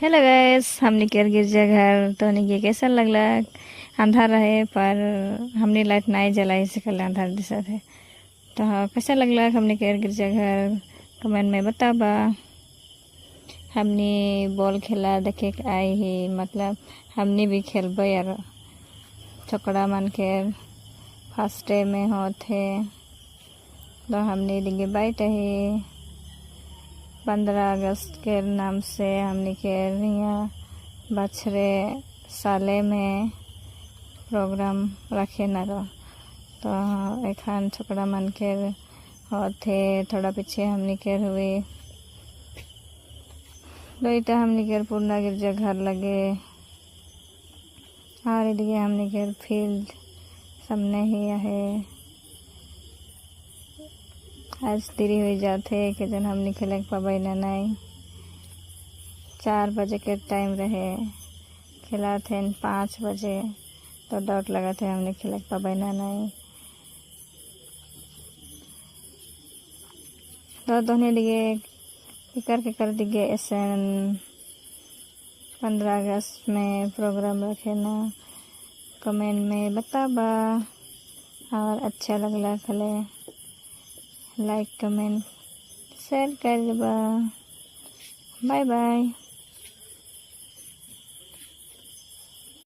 Hello guys, हमने केर गिरजाघर तो नहीं कैसा लगला। अंधार रहे पर हमने लाइट नहीं जलाई से कल अंधार दिशा थे। तो हाँ, कैसा लगला हमने केर गिरजाघर कमेंट में बताबा। हमने बॉल खेला देखे के आई ही, मतलब हमने भी खेलब यार। छोकरा मन के फर्स्ट डे में होते तो हमने लिंगे बैठे ही 15 अगस्त के नाम से हमने के यहाँ बछरे साले में प्रोग्राम रखे न रहो। तो एखान छोकरा मन के होते थोड़ा पीछे हमने के हुए तो हमने के पूर्णा गिरजा घर लगे और इधर हमने के फील्ड सामने ही है। आज देरी हो जाते कि जन हमने खेल पाबे नहीं। 4 बजे के टाइम रहे, खेला थे 5 बजे तो डाउट लगा थे हमने खेल पाबे नहीं। तो दोनों दिए कर दिए ऐसे 15 अगस्त में प्रोग्राम रखे ना। कमेंट में बताबा और अच्छा लगला खले लाइक कमेंट शेयर कर देबा। Bye bye.